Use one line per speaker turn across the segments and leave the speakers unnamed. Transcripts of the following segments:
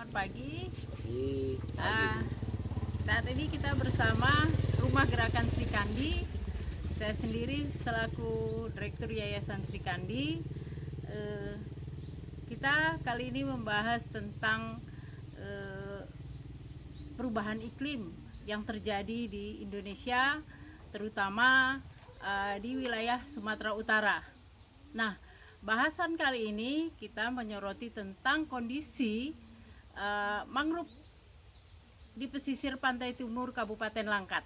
Selamat pagi.
Di
Saat ini kita bersama Rumah Gerakan Sri Kandi. Saya sendiri selaku Direktur Yayasan Sri Kandi. Kita kali ini membahas tentang perubahan iklim yang terjadi di Indonesia, terutama di wilayah Sumatera Utara. Nah, bahasan kali ini kita menyoroti tentang kondisi mangrove di pesisir pantai timur Kabupaten Langkat.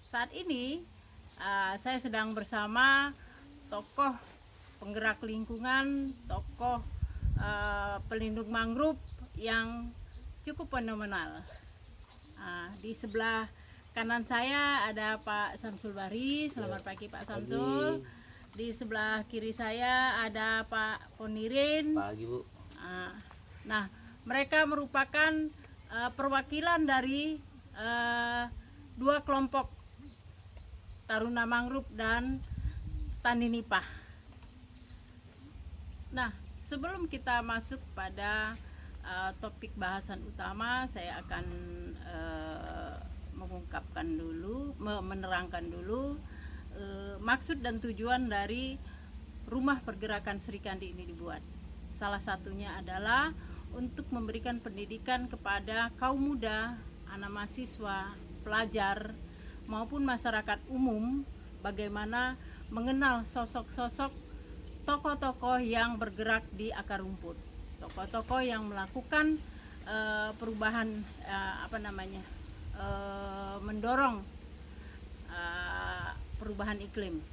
Saat ini saya sedang bersama tokoh penggerak lingkungan, tokoh pelindung mangrove yang cukup fenomenal. Di sebelah kanan saya ada Pak Samsul Bahri. Selamat pagi Pak Samsul. Di sebelah kiri saya ada Pak Ponirin.
Pagi Bu.
Nah, mereka merupakan perwakilan dari dua kelompok, Taruna Mangrove dan Tani Nipah. Nah, sebelum kita masuk pada topik bahasan utama, saya akan menerangkan dulu maksud dan tujuan dari Rumah Pergerakan Sri Kandi ini dibuat. Salah satunya adalah untuk memberikan pendidikan kepada kaum muda, anak mahasiswa, pelajar, maupun masyarakat umum bagaimana mengenal sosok-sosok tokoh-tokoh yang bergerak di akar rumput, tokoh-tokoh yang melakukan perubahan mendorong perubahan iklim.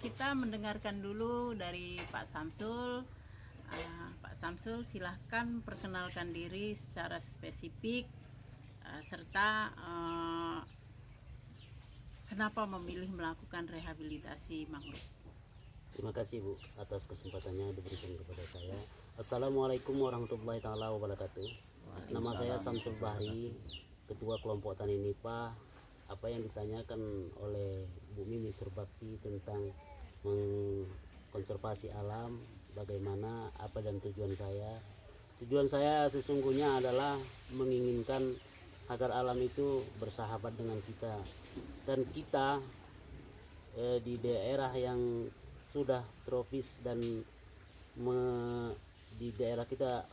Kita mendengarkan dulu dari Pak Samsul. Pak Samsul, silahkan perkenalkan diri secara spesifik serta kenapa memilih melakukan rehabilitasi mangrove.
Terima kasih Bu atas kesempatannya diberikan kepada saya. Assalamualaikum warahmatullahi taala wabarakatuh. Nama saya Samsul Bahri, Ketua Kelompok Tani Nipah. Apa yang ditanyakan oleh Bu Mimi Surbakti tentang mengkonservasi alam, bagaimana, apa dan tujuan saya. Tujuan saya sesungguhnya adalah menginginkan agar alam itu bersahabat dengan kita. Dan kita di daerah yang sudah tropis dan di daerah kita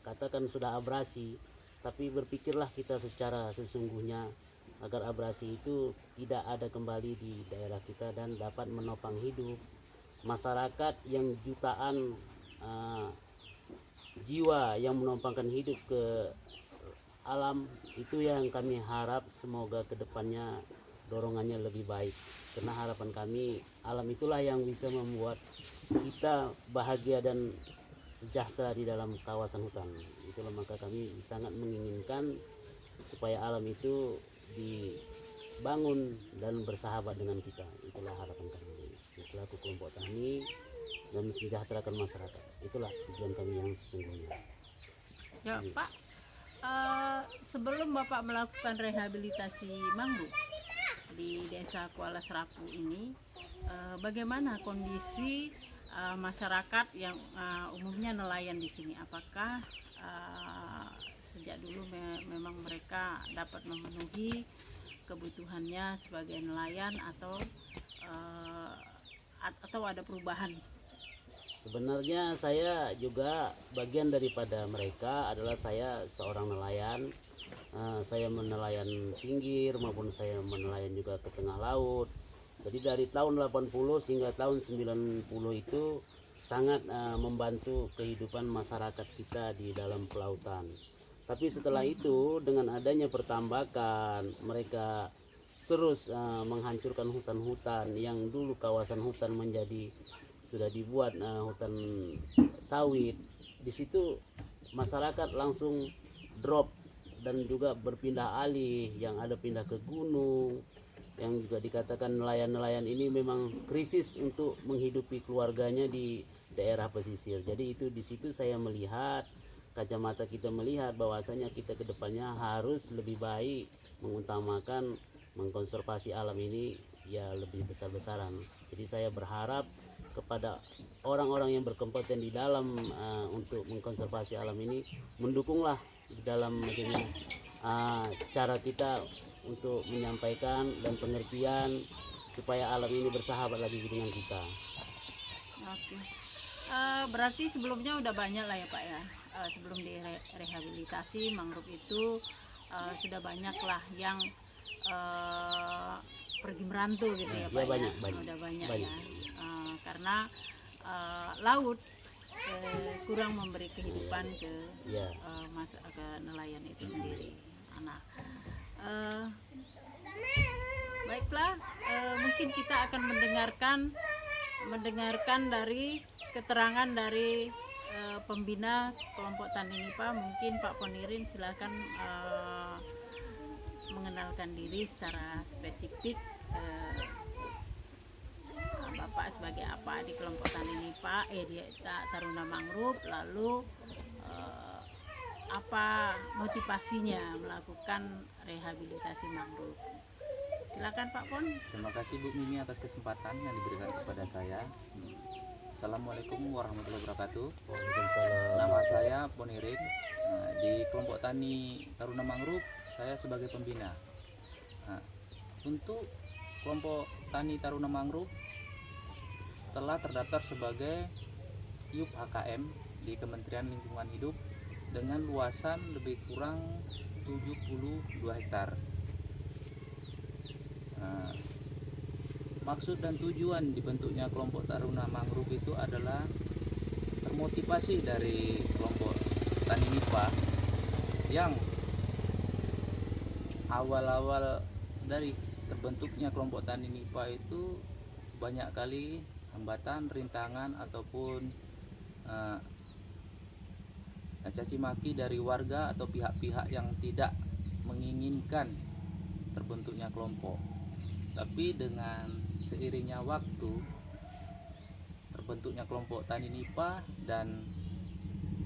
katakan sudah abrasi, tapi berpikirlah kita secara sesungguhnya agar abrasi itu tidak ada kembali di daerah kita dan dapat menopang hidup masyarakat yang jutaan jiwa yang menumpangkan hidup ke alam. Itu yang kami harap, semoga kedepannya dorongannya lebih baik, karena harapan kami alam itulah yang bisa membuat kita bahagia dan sejahtera di dalam kawasan hutan. Itulah maka kami sangat menginginkan supaya alam itu dibangun dan bersahabat dengan kita. Itulah harapan kami selaku kelompok tani dan mensejahterakan masyarakat. Itulah tujuan kami yang sesungguhnya.
Ya Pak, sebelum Bapak melakukan rehabilitasi mangrove di Desa Kuala Serapu ini, bagaimana kondisi masyarakat yang umumnya nelayan di sini? Apakah sejak dulu memang mereka dapat memenuhi kebutuhannya sebagai nelayan atau ada perubahan?
Sebenarnya saya juga bagian daripada mereka, adalah saya seorang nelayan. Saya menelayan pinggir maupun saya menelayan juga ke tengah laut. Jadi dari tahun 80 hingga tahun 90 itu sangat membantu kehidupan masyarakat kita di dalam pelautan. Tapi setelah itu dengan adanya pertambakan, mereka terus menghancurkan hutan-hutan yang dulu kawasan hutan menjadi sudah dibuat hutan sawit. Di situ masyarakat langsung drop dan juga berpindah alih, yang ada pindah ke gunung, yang juga dikatakan nelayan-nelayan ini memang krisis untuk menghidupi keluarganya di daerah pesisir. Jadi itu di situ saya melihat, kacamata kita melihat bahwasanya kita kedepannya harus lebih baik mengutamakan mengkonservasi alam ini ya lebih besar-besaran. Jadi saya berharap kepada orang-orang yang berkompeten di dalam untuk mengkonservasi alam ini, mendukunglah di dalam cara kita untuk menyampaikan dan pengertian supaya alam ini bersahabat lagi dengan kita.
Oke. Berarti sebelumnya udah banyak lah ya Pak ya. Sebelum direhabilitasi mangrove itu sudah banyak lah yang pergi merantau gitu ya Pak.
Banyak.
Udah banyak. Ya. Karena laut kurang memberi kehidupan ke nelayan itu sendiri. Nah, baiklah, mungkin kita akan mendengarkan dari keterangan dari pembina kelompok Tani Nipa. Mungkin Pak Ponirin silakan mengenalkan diri secara spesifik. Bapak sebagai apa di kelompok Tani Nipa, di Taruna Mangrove, lalu apa motivasinya melakukan rehabilitasi mangrove. Silakan Pak Pon.
Terima kasih Bu Mimi atas kesempatan yang diberikan kepada saya. Assalamualaikum warahmatullahi wabarakatuh.
Waalaikumsalam.
Nama saya Ponirin. Di kelompok Tani Taruna Mangrove saya sebagai pembina. Untuk kelompok Tani Taruna Mangrove telah terdaftar sebagai IUP HKM di Kementerian Lingkungan Hidup dengan luasan lebih kurang 72 hektar. Maksud dan tujuan dibentuknya kelompok Taruna Mangrove itu adalah termotivasi dari kelompok Tani Nipa yang awal-awal dari terbentuknya kelompok Tani Nipa itu banyak kali hambatan, rintangan ataupun caci maki dari warga atau pihak-pihak yang tidak menginginkan terbentuknya kelompok. Tapi dengan seiringnya waktu terbentuknya kelompok Tani Nipa dan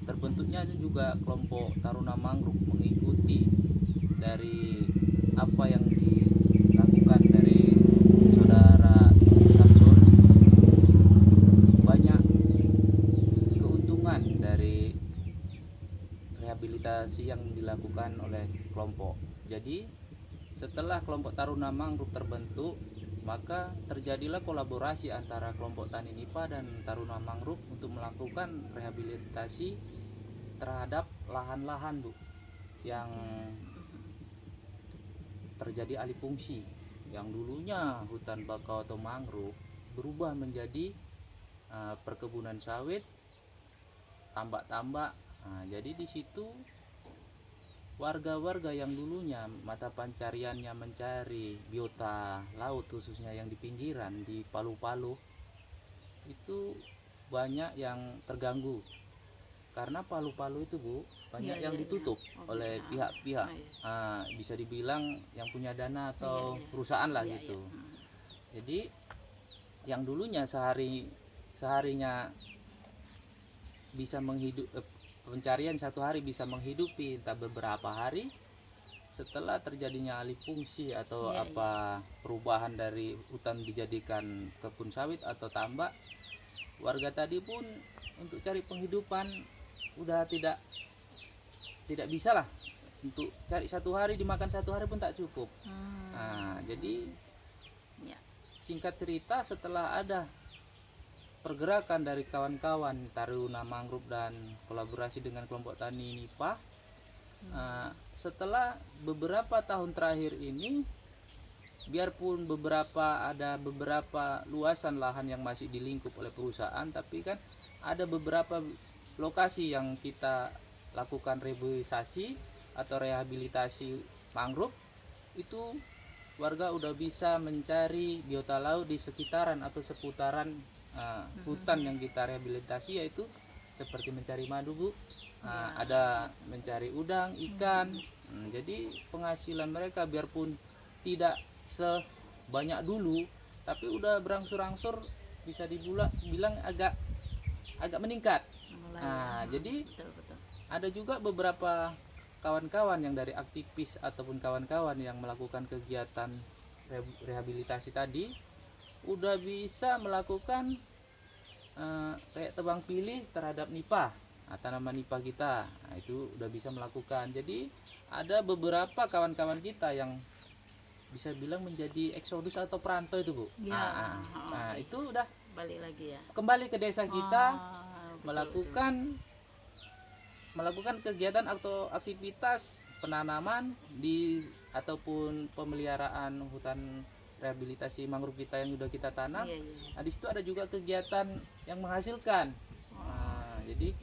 terbentuknya juga kelompok Taruna Mangrove mengikuti dari apa yang dilakukan dari saudara Samsul, banyak keuntungan dari rehabilitasi yang dilakukan oleh kelompok. Jadi setelah kelompok Taruna Mangrove terbentuk, maka terjadilah kolaborasi antara kelompok Tani Nipa dan Taruna Mangrove untuk melakukan rehabilitasi terhadap lahan-lahan Bu yang terjadi alih fungsi, yang dulunya hutan bakau atau mangrove berubah menjadi perkebunan sawit, tambak-tambak. Jadi di situ warga-warga yang dulunya mata pencariannya mencari biota laut, khususnya yang di pinggiran di Palu-Palu, itu banyak yang terganggu karena Palu-Palu itu Bu banyak yang ditutup oleh pihak-pihak bisa dibilang yang punya dana atau perusahaan lah gitu. Jadi yang dulunya seharinya bisa pencarian satu hari bisa menghidupi entah beberapa hari, setelah terjadinya alih fungsi atau perubahan dari hutan dijadikan kebun sawit atau tambak, warga tadi pun untuk cari penghidupan udah tidak bisa lah, untuk cari satu hari dimakan satu hari pun tak cukup. Jadi singkat cerita, setelah ada pergerakan dari kawan-kawan Taruna Mangrove dan kolaborasi dengan kelompok Tani Nipa, setelah beberapa tahun terakhir ini, biarpun ada beberapa luasan lahan yang masih dilingkup oleh perusahaan, tapi kan ada beberapa lokasi yang kita lakukan reboisasi atau rehabilitasi mangrove, itu warga udah bisa mencari biota laut di sekitaran atau seputaran hutan yang kita rehabilitasi, yaitu seperti mencari madu Bu, ada mencari udang, ikan. Jadi penghasilan mereka biarpun tidak sebanyak dulu, tapi udah berangsur-angsur bisa dibilang agak meningkat. Jadi ada juga beberapa kawan-kawan yang dari aktivis ataupun kawan-kawan yang melakukan kegiatan rehabilitasi tadi udah bisa melakukan kayak tebang pilih terhadap nipah, tanaman nipah kita. Nah, itu udah bisa melakukan. Jadi ada beberapa kawan-kawan kita yang bisa bilang menjadi eksodus atau perantau itu, Bu.
Ya.
Nah, itu udah
Balik lagi ya.
kembali ke desa kita,
Betul,
melakukan kegiatan atau aktivitas penanaman ataupun pemeliharaan hutan rehabilitasi mangrove kita yang sudah kita tanam.
Iya, iya.
Nah, di situ ada juga kegiatan yang menghasilkan. Nah, jadi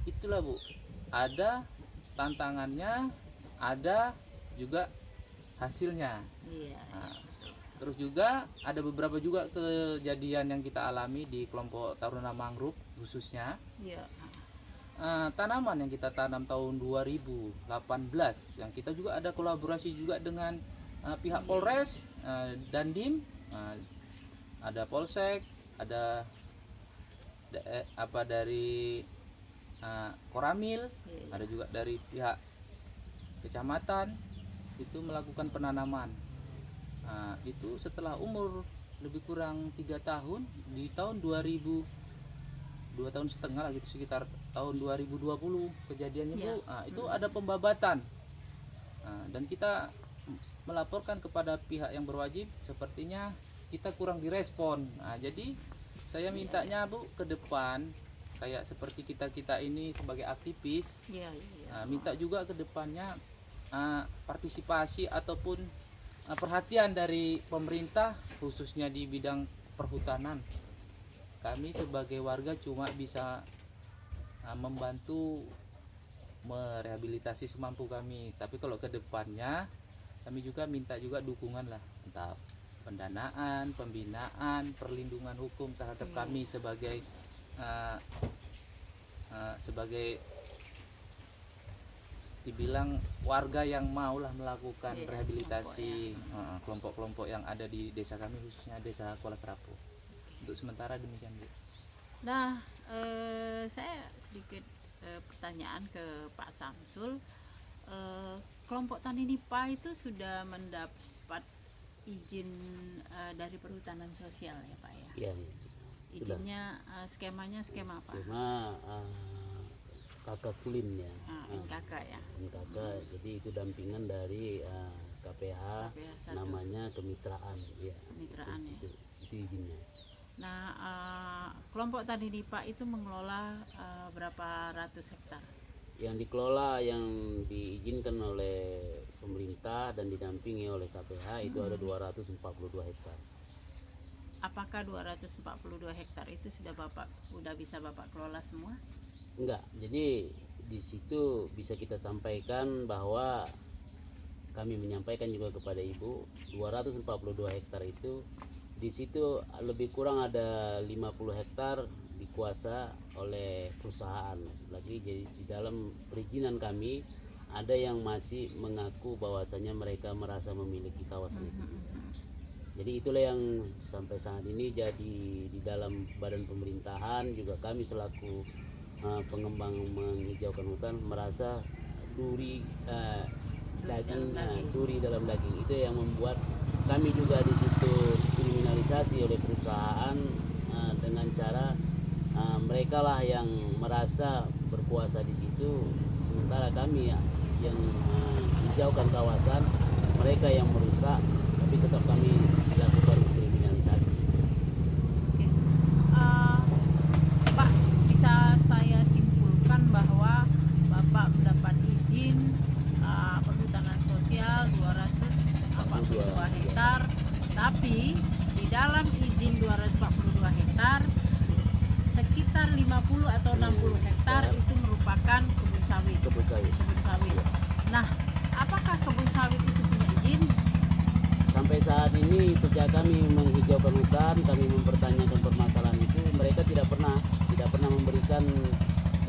itulah, Bu. Ada tantangannya, ada juga hasilnya.
Iya.
Nah, terus juga ada beberapa juga kejadian yang kita alami di kelompok Taruna Mangrove khususnya.
Iya.
Tanaman yang kita tanam tahun 2018 yang kita juga ada kolaborasi juga dengan pihak Polres, Dandim, ada Polsek, ada dari Koramil,
Iya.
ada juga dari pihak kecamatan itu melakukan penanaman. Itu setelah umur lebih kurang 3 tahun di tahun 2 tahun setengah lah gitu, sekitar tahun 2020 kejadiannya,
Ya.
Bu. Itu ada pembabatan. Dan kita melaporkan kepada pihak yang berwajib, sepertinya kita kurang direspon. Jadi saya mintanya, Bu, ke depan kayak seperti kita ini sebagai aktivis,
Iya, iya.
minta juga ke depannya partisipasi ataupun perhatian dari pemerintah khususnya di bidang perhutanan. Kami sebagai warga cuma bisa membantu merehabilitasi semampu kami, tapi kalau ke depannya kami juga minta juga dukungan lah, entah pendanaan, pembinaan, perlindungan hukum terhadap kami sebagai dibilang warga yang maulah melakukan
Iya,
rehabilitasi kelompok-kelompok yang ada di desa kami, khususnya desa Kuala Kerapu. Untuk sementara demikian, Bu.
Nah, saya sedikit pertanyaan ke Pak Samsul. Kelompok tani nipah itu sudah mendapat izin dari perhutanan sosial ya, Pak ya?
Iya.
Izinnya skemanya skema apa?
Skema kakak kulin ya.
NKK ya.
NKK, jadi itu dampingan dari KPH,
KPH 1.
namanya kemitraan ya.
Kemitraan ya.
Itu izinnya.
Nah, kelompok tani nipah itu mengelola berapa ratus hektar?
Yang dikelola, yang diizinkan oleh pemerintah dan didampingi oleh KPH itu ada 242 hektar.
Apakah 242 hektar itu sudah bisa Bapak kelola semua?
Enggak, jadi di situ bisa kita sampaikan bahwa kami menyampaikan juga kepada Ibu, 242 hektar itu di situ lebih kurang ada 50 hektar dikuasa oleh perusahaan. Lagi jadi di dalam perizinan kami ada yang masih mengaku bahwasanya mereka merasa memiliki kawasan itu. Jadi itulah yang sampai saat ini jadi di dalam badan pemerintahan juga kami selaku pengembang menghijaukan hutan merasa duri dalam daging itu yang membuat kami juga di situ kriminalisasi oleh perusahaan dengan cara mereka lah yang merasa berkuasa di situ, sementara kami yang hijaukan kawasan, mereka yang merusak, tapi tetap kami lakukan kriminalisasi.
Oke. Pak, bisa saya simpulkan bahwa Bapak mendapat izin perhutanan sosial 242 hektar, tapi di dalam izin 242 hektar sekitar 50 atau 60 hektar itu merupakan kebun sawit.
Kebun sawit.
Kebun sawit. Nah, apakah kebun sawit itu punya izin?
Sampai saat ini sejak kami menghijaukan hutan, kami mempertanyakan permasalahan itu, mereka tidak pernah memberikan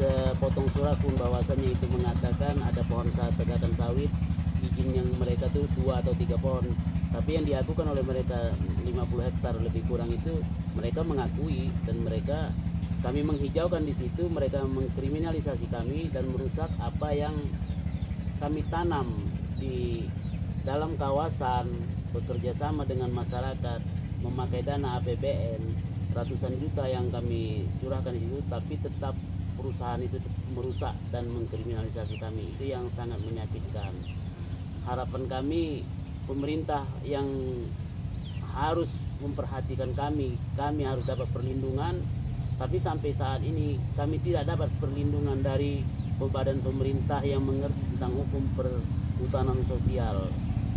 sepotong surat pun bahwasannya itu mengatakan ada pohon tegakan sawit, izin yang mereka tuh 2 atau 3 pohon. Tapi yang diakukan oleh mereka 50 hektar lebih kurang itu mereka mengakui, dan kami menghijaukan di situ, mereka mengkriminalisasi kami dan merusak apa yang kami tanam di dalam kawasan bekerja sama dengan masyarakat memakai dana APBN ratusan juta yang kami curahkan di situ, tapi tetap perusahaan itu tetap merusak dan mengkriminalisasi kami. Itu yang sangat menyakitkan. Harapan kami pemerintah yang harus memperhatikan kami harus dapat perlindungan, tapi sampai saat ini kami tidak dapat perlindungan dari badan pemerintah yang mengerti tentang hukum perhutanan sosial.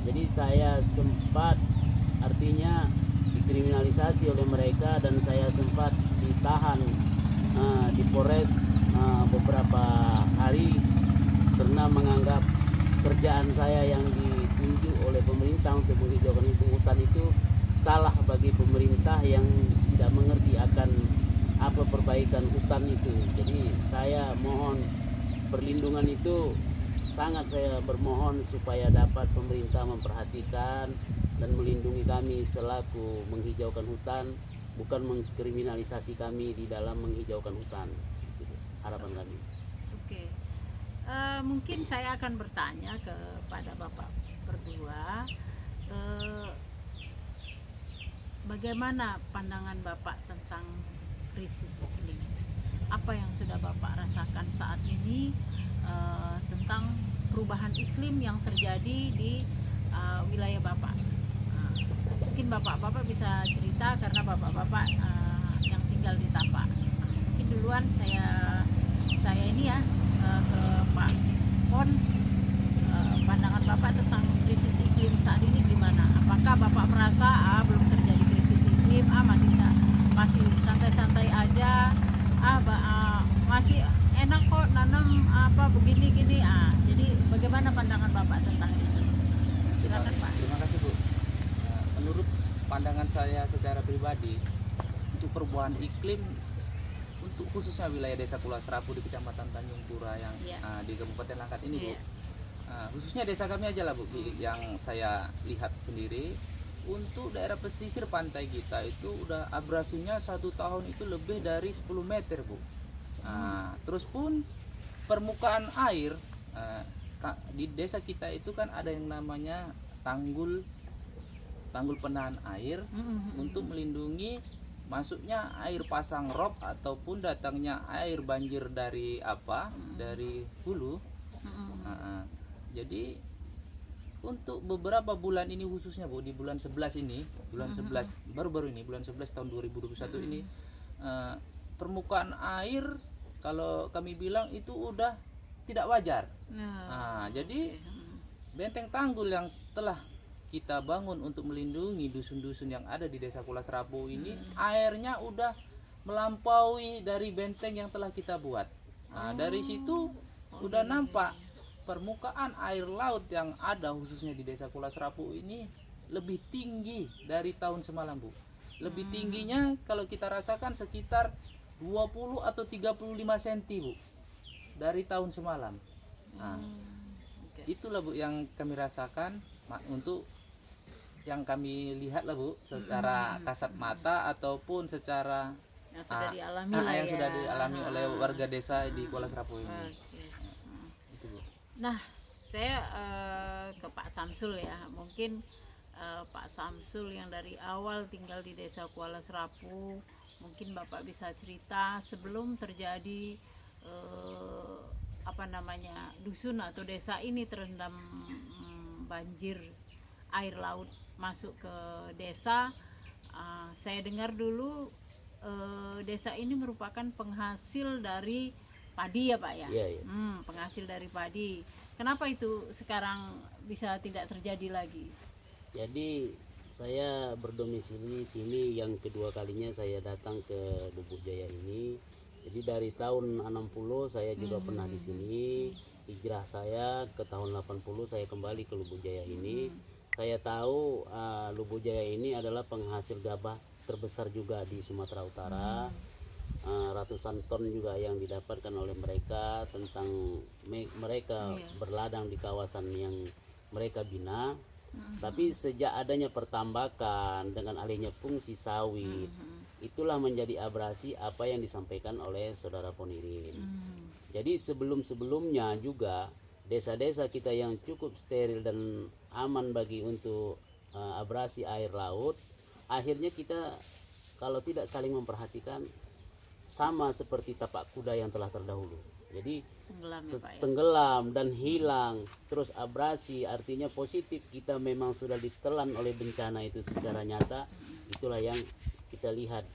Jadi saya sempat artinya dikriminalisasi oleh mereka dan saya sempat ditahan di Polres beberapa hari karena menganggap kerjaan saya yang ditunjuk oleh pemerintah untuk menghijaukan hutan itu salah bagi pemerintah yang tidak mengerti akan apa perbaikan hutan itu. Jadi saya mohon perlindungan itu, sangat saya bermohon supaya dapat pemerintah memperhatikan dan melindungi kami selaku menghijaukan hutan, bukan mengkriminalisasi kami di dalam menghijaukan hutan. Gitu, harapan kami.
Oke. Mungkin saya akan bertanya kepada Bapak berdua, bagaimana pandangan Bapak tentang krisis iklim? Apa yang sudah Bapak rasakan saat ini tentang perubahan iklim yang terjadi di wilayah Bapak? Mungkin Bapak bisa cerita karena Bapak yang tinggal di Tapak. Mungkin duluan saya ini ya ke Pak Pon, pandangan Bapak tentang krisis iklim saat ini gimana? Apakah Bapak merasa belum terjadi krisis iklim, masih santai-santai aja, masih enak kok nanam begini-gini, jadi bagaimana pandangan Bapak tentang itu? Silakan Pak.
Terima kasih Bu. Menurut pandangan saya secara pribadi, untuk perubahan iklim untuk khususnya wilayah Desa Kula Serapu di Kecamatan Tanjung Pura yang di Kabupaten Langkat ini Bu, khususnya desa kami aja lah Bu, yang saya lihat sendiri, untuk daerah pesisir pantai kita itu udah abrasinya 1 tahun itu lebih dari 10 meter Bu. Terus pun permukaan air di desa kita itu kan ada yang namanya tanggul penahan air untuk melindungi masuknya air pasang rob ataupun datangnya air banjir dari dari hulu. Jadi untuk beberapa bulan ini khususnya Bu, di bulan 11 ini, baru-baru ini bulan 11 tahun 2021 ini, permukaan air kalau kami bilang itu udah tidak wajar. Jadi benteng tanggul yang telah kita bangun untuk melindungi dusun-dusun yang ada di Desa Kula Serapu ini, airnya udah melampaui dari benteng yang telah kita buat. Dari situ udah nampak permukaan air laut yang ada khususnya di Desa Kula Serapu ini lebih tinggi dari tahun semalam Bu. Lebih tingginya kalau kita rasakan sekitar 20 atau 35 cm Bu dari tahun semalam. Itulah Bu yang kami rasakan untuk yang kami lihat lah Bu, secara kasat mata ataupun secara
yang sudah dialami
yang sudah dialami oleh warga desa di Kula Serapu ini. Itu Bu.
Nah, saya ke Pak Samsul ya. Mungkin Pak Samsul yang dari awal tinggal di Desa Kuala Serapu, mungkin Bapak bisa cerita sebelum terjadi dusun atau desa ini terendam banjir air laut masuk ke desa. Saya dengar dulu desa ini merupakan penghasil dari padi ya Pak ya?
Iya.
Penghasil dari padi. Kenapa itu sekarang bisa tidak terjadi lagi?
Jadi saya berdomisili sini yang kedua kalinya saya datang ke Lubuk Jaya ini. Jadi dari tahun 60 saya juga pernah di sini. Hijrah saya ke tahun 80 saya kembali ke Lubuk Jaya ini. Saya tahu Lubuk Jaya ini adalah penghasil gabah terbesar juga di Sumatera Utara. Ratusan ton juga yang didapatkan oleh mereka tentang mereka berladang di kawasan yang mereka bina. Tapi sejak adanya pertambakan dengan alihnya fungsi sawit, itulah menjadi abrasi apa yang disampaikan oleh Saudara Ponirin. Jadi sebelum-sebelumnya juga desa-desa kita yang cukup steril dan aman bagi untuk abrasi air laut, akhirnya kita kalau tidak saling memperhatikan sama seperti tapak kuda yang telah terdahulu. Jadi
Tenggelam ya Pak ya.
tenggelam dan hilang, terus abrasi, artinya positif kita memang sudah ditelan oleh bencana itu secara nyata. Itulah yang kita lihat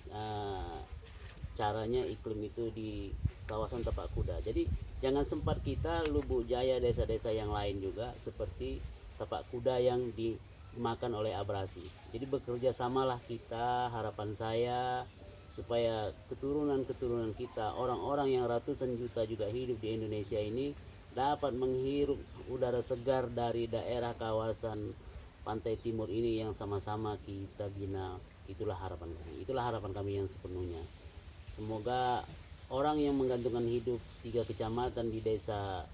caranya iklim itu di kawasan tapak kuda. Jadi jangan sempat kita Lubuk Jaya, desa-desa yang lain juga seperti tapak kuda yang dimakan oleh abrasi. Jadi bekerja samalah kita, harapan saya supaya keturunan-keturunan kita, orang-orang yang ratusan juta juga hidup di Indonesia ini dapat menghirup udara segar dari daerah kawasan pantai timur ini yang sama-sama kita bina. Itulah harapan kami. Itulah harapan kami yang sepenuhnya. Semoga orang yang menggantungkan hidup 3 kecamatan di desa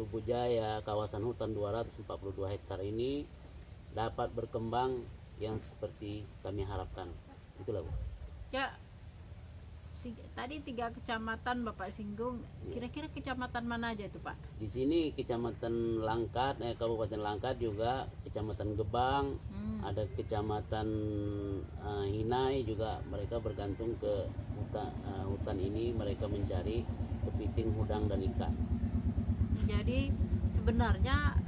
Lubuk Jaya, kawasan hutan 242 hektar ini dapat berkembang yang seperti kami harapkan. Itulah Bu.
Ya, tadi 3 kecamatan Bapak singgung, kira-kira kecamatan mana aja itu Pak?
Di sini kecamatan Langkat, Kabupaten Langkat juga, kecamatan Gebang, ada kecamatan Hinai juga, mereka bergantung ke hutan ini, mereka mencari kepiting, udang dan ikan.
Jadi sebenarnya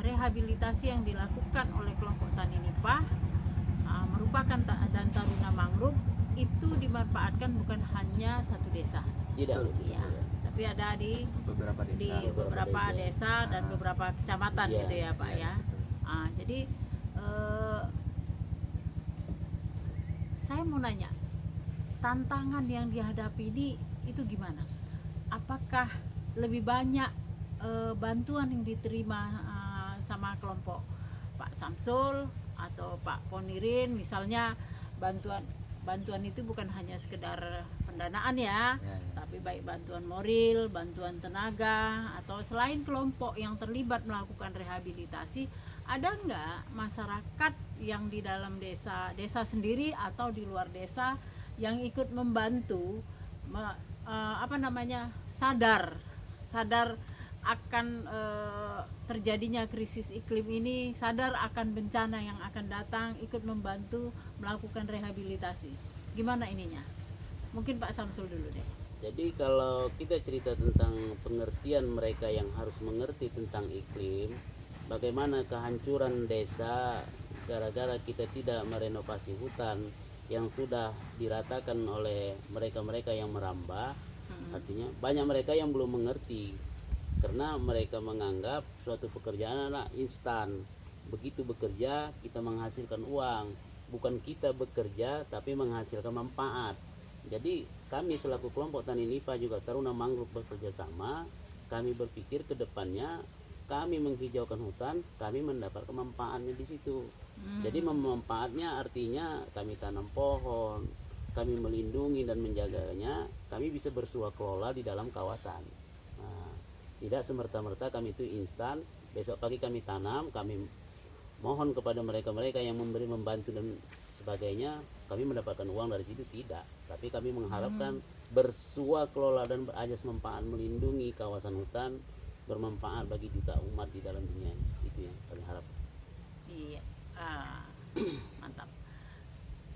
rehabilitasi yang dilakukan oleh kelompok Tani Nipah merupakan dan Taruna Mangrove itu dimanfaatkan bukan hanya satu desa.
Tidak,
Ya, tapi ada di
beberapa desa.
di beberapa desa dan beberapa kecamatan
Iya,
gitu ya Pak ya. Jadi saya mau nanya, tantangan yang dihadapi ini itu gimana? Apakah lebih banyak bantuan yang diterima sama kelompok Pak Samsul atau Pak Ponirin, misalnya bantuan itu bukan hanya sekedar pendanaan ya, tapi baik bantuan moral, bantuan tenaga, atau selain kelompok yang terlibat melakukan rehabilitasi, ada nggak masyarakat yang di dalam desa sendiri atau di luar desa yang ikut membantu sadar akan terjadinya krisis iklim ini, sadar akan bencana yang akan datang, ikut membantu melakukan rehabilitasi. Gimana ininya? Mungkin Pak Samsul dulu deh.
Jadi kalau kita cerita tentang pengertian mereka yang harus mengerti tentang iklim, bagaimana kehancuran desa gara-gara kita tidak merenovasi hutan yang sudah diratakan oleh mereka-mereka yang merambah. Artinya banyak mereka yang belum mengerti, karena mereka menganggap suatu pekerjaan adalah instan. Begitu bekerja kita menghasilkan uang, bukan kita bekerja tapi menghasilkan manfaat. Jadi kami selaku kelompok Tani Nipah juga Taruna Mangrove bekerja sama. Kami berpikir ke depannya kami menghijaukan hutan, kami mendapatkan manfaatnya di situ. Jadi manfaatnya artinya kami tanam pohon, kami melindungi dan menjaganya, kami bisa bersua kelola di dalam kawasan. Tidak semerta-merta kami itu instan, besok pagi kami tanam, kami mohon kepada mereka-mereka yang membantu dan sebagainya, kami mendapatkan uang dari situ, tidak. Tapi kami mengharapkan bersua kelola dan berajas manfaat melindungi kawasan hutan, bermanfaat bagi juta umat di dalam dunia. Itu yang kami harap.
Iya, mantap.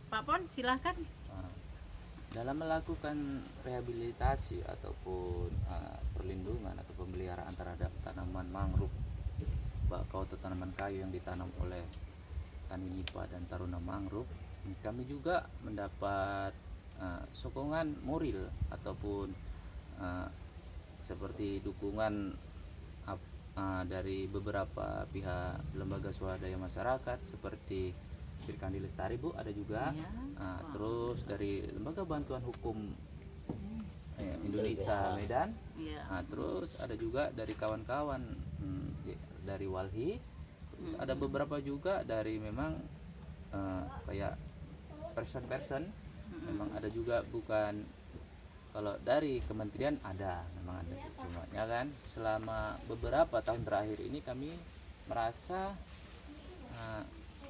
Pak Pon, silahkan.
Dalam melakukan rehabilitasi ataupun perlindungan atau pemeliharaan terhadap tanaman mangrove atau tanaman kayu yang ditanam oleh Tani Nipah dan Taruna Mangrove, kami juga mendapat sokongan moral ataupun seperti dukungan dari beberapa pihak lembaga swadaya masyarakat seperti Srikandi Lestari Bu, ada juga terus dari lembaga bantuan hukum Indonesia Medan, terus ada juga dari kawan-kawan dari Walhi, terus ada beberapa juga dari memang kayak person memang ada juga, bukan kalau dari kementerian memang ada, cuma ya kan selama beberapa tahun terakhir ini kami merasa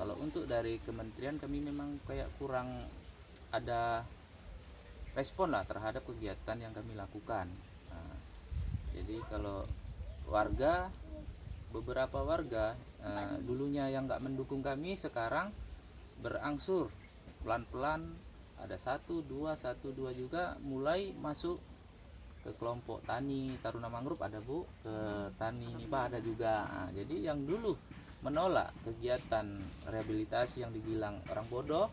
kalau untuk dari kementerian kami memang kayak kurang ada respon lah terhadap kegiatan yang kami lakukan. Jadi kalau beberapa warga dulunya yang nggak mendukung kami sekarang berangsur pelan-pelan, ada satu dua juga mulai masuk ke kelompok tani Taruna Mangrove, ada Bu, ke tani Nipah ada juga. Nah, jadi yang dulu menolak kegiatan rehabilitasi yang dibilang orang bodoh,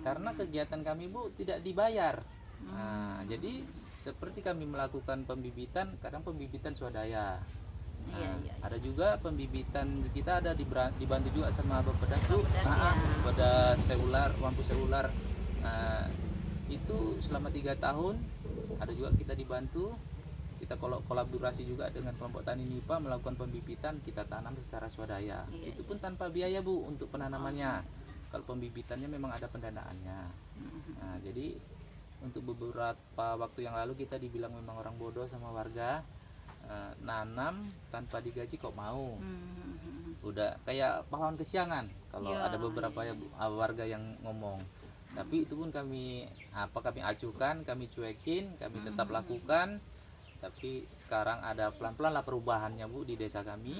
karena kegiatan kami Bu tidak dibayar. Jadi seperti kami melakukan pembibitan, kadang pembibitan swadaya. Ada juga pembibitan kita ada dibantu juga sama Bapedas Bu, Bapedas Seular, Wampu Seular. Itu selama 3 tahun ada juga kita dibantu, kita kolaborasi juga dengan kelompok tani Nipah melakukan pembibitan, kita tanam secara swadaya. Itu pun tanpa biaya Bu untuk penanamannya. Kalau pembibitannya memang ada pendanaannya. Nah, jadi untuk beberapa waktu yang lalu kita dibilang memang orang bodoh sama warga, nanam tanpa digaji kok mau. Udah kayak pahlawan kesiangan kalau ada beberapa warga yang ngomong. Tapi itu pun kami acuhkan, kami cuekin, kami tetap lakukan. Tapi sekarang ada pelan-pelan lah perubahannya Bu di desa kami.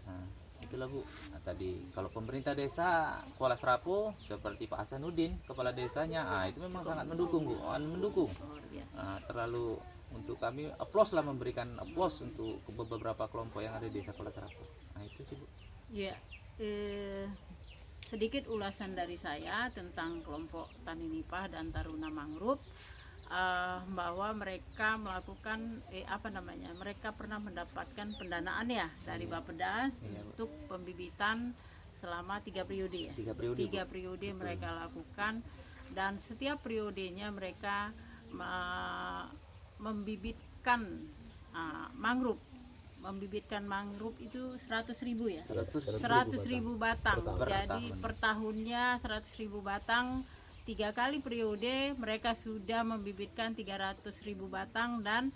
Nah, itulah Bu. Nah, tadi kalau pemerintah desa Kuala Serapu seperti Pak Hasanuddin kepala desanya, itu memang sangat mendukung Bu, mendukung. Terlalu untuk kami memberikan aplaus untuk beberapa kelompok yang ada di desa Kuala Serapu. Nah itu sih Bu.
Ya, sedikit ulasan dari saya tentang kelompok Tani Nipah dan Taruna Mangrove, bahwa mereka melakukan mereka pernah mendapatkan pendanaan ya dari Bapedas untuk pembibitan selama 3 periode ya. 3 periode mereka lakukan, dan setiap periodenya mereka membibitkan mangrove. Membibitkan mangrove itu 100.000 ya. 100.000 batang. Jadi per tahunnya 100.000 batang. 3 kali periode mereka sudah membibitkan 300.000 batang, dan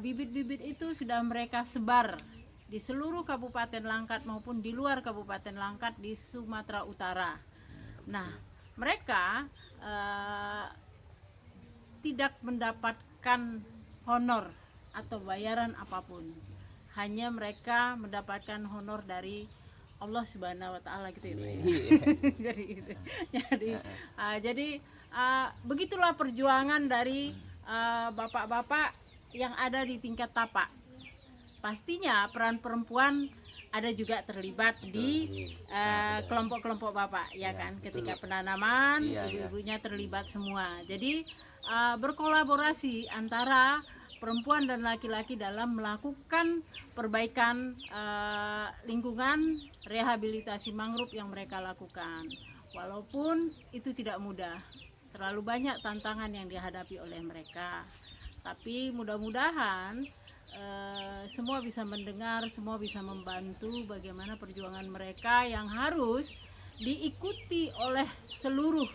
bibit-bibit itu sudah mereka sebar di seluruh Kabupaten Langkat maupun di luar Kabupaten Langkat di Sumatera Utara. Nah, mereka tidak mendapatkan honor atau bayaran apapun, hanya mereka mendapatkan honor dari Allah Subhanahu wa Ta'ala gitu ya. Jadi begitulah perjuangan dari bapak-bapak yang ada di tingkat tapak. Pastinya peran perempuan ada juga terlibat di kelompok-kelompok bapak ya kan, ketika penanaman ibu-ibunya terlibat semua. Jadi berkolaborasi antara perempuan dan laki-laki dalam melakukan perbaikan lingkungan, rehabilitasi mangrove yang mereka lakukan. Walaupun itu tidak mudah, terlalu banyak tantangan yang dihadapi oleh mereka. Tapi mudah-mudahan semua bisa mendengar, semua bisa membantu bagaimana perjuangan mereka yang harus diikuti oleh seluruh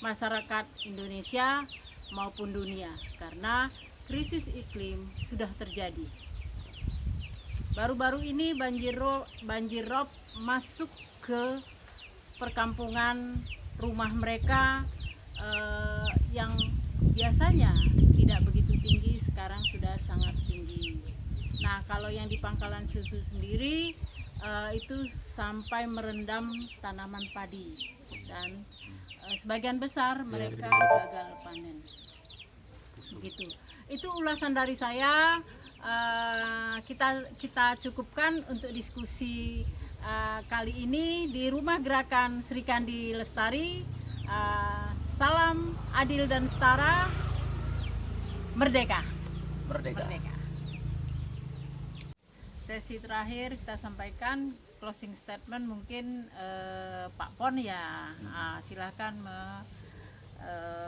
masyarakat Indonesia maupun dunia, karena krisis iklim sudah terjadi. Baru-baru ini banjir rob masuk ke perkampungan rumah mereka, yang biasanya tidak begitu tinggi, sekarang sudah sangat tinggi. Nah, kalau yang di Pangkalan Susu sendiri itu sampai merendam tanaman padi, dan sebagian besar mereka gagal panen. Begitu. Itu ulasan dari saya. Kita cukupkan untuk diskusi kali ini di Rumah Gerakan Sri Kandi Lestari. Salam adil dan setara. Merdeka. Sesi terakhir kita sampaikan closing statement, mungkin Pak Pon ya. Silahkan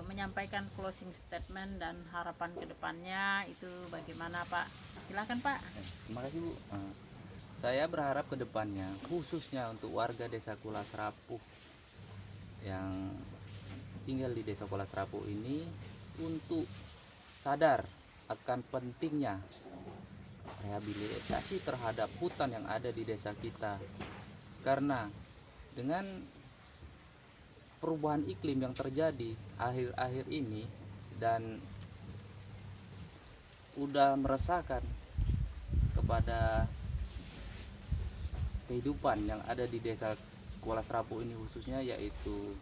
menyampaikan closing statement dan harapan kedepannya itu bagaimana Pak? Silahkan Pak.
Terima kasih Bu. Saya berharap kedepannya khususnya untuk warga desa Kuala Serapu yang tinggal di desa Kuala Serapu ini untuk sadar akan pentingnya rehabilitasi terhadap hutan yang ada di desa kita, karena dengan perubahan iklim yang terjadi akhir-akhir ini dan udah meresahkan kepada kehidupan yang ada di desa Kuala Serapu ini khususnya, yaitu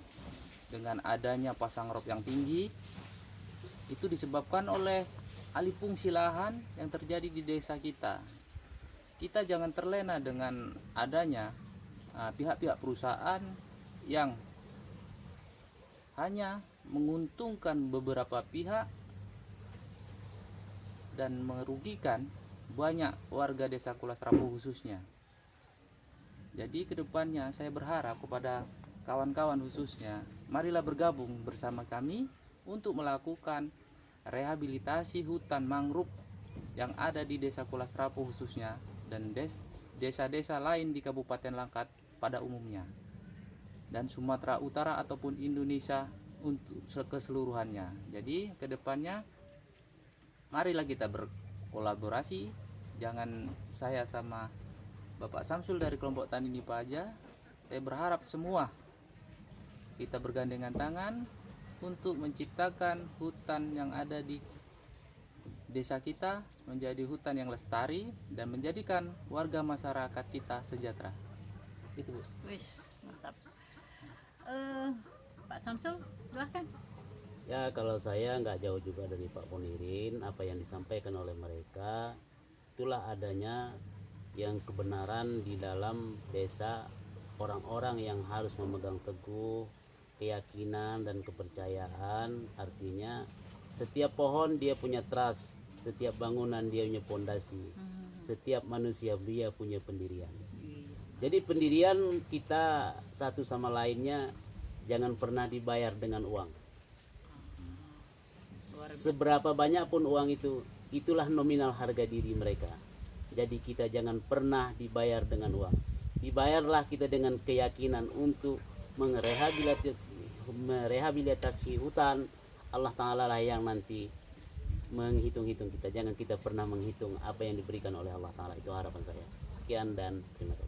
dengan adanya pasang rob yang tinggi itu disebabkan oleh alih fungsi lahan yang terjadi di desa kita. Kita jangan terlena dengan adanya pihak-pihak perusahaan yang hanya menguntungkan beberapa pihak dan merugikan banyak warga desa Kuala Serapu khususnya. Jadi kedepannya saya berharap kepada kawan-kawan khususnya, marilah bergabung bersama kami untuk melakukan rehabilitasi hutan mangrove yang ada di desa Kuala Serapu khususnya dan desa-desa lain di Kabupaten Langkat pada umumnya, dan Sumatera Utara ataupun Indonesia untuk keseluruhannya. Jadi kedepannya marilah kita berkolaborasi. Jangan saya sama Bapak Samsul dari kelompok Tani Nipa aja, saya berharap semua kita bergandengan tangan untuk menciptakan hutan yang ada di desa kita menjadi hutan yang lestari dan menjadikan warga masyarakat kita sejahtera. Itu Bu.
Wis, mantap. Pak Samsul, silahkan.
Ya, kalau saya nggak jauh juga dari Pak Ponirin, apa yang disampaikan oleh mereka itulah adanya yang kebenaran di dalam desa, orang-orang yang harus memegang teguh keyakinan dan kepercayaan. Artinya setiap pohon dia punya trust, setiap bangunan dia punya pondasi, setiap manusia dia punya pendirian. Jadi pendirian kita satu sama lainnya jangan pernah dibayar dengan uang. Seberapa banyak pun uang itu, itulah nominal harga diri mereka. Jadi kita jangan pernah dibayar dengan uang. Dibayarlah kita dengan keyakinan untuk merehabilitasi hutan. Allah Ta'ala lah yang nanti menghitung-hitung kita. Jangan kita pernah menghitung apa yang diberikan oleh Allah Ta'ala. Itu harapan saya. Sekian dan terima kasih.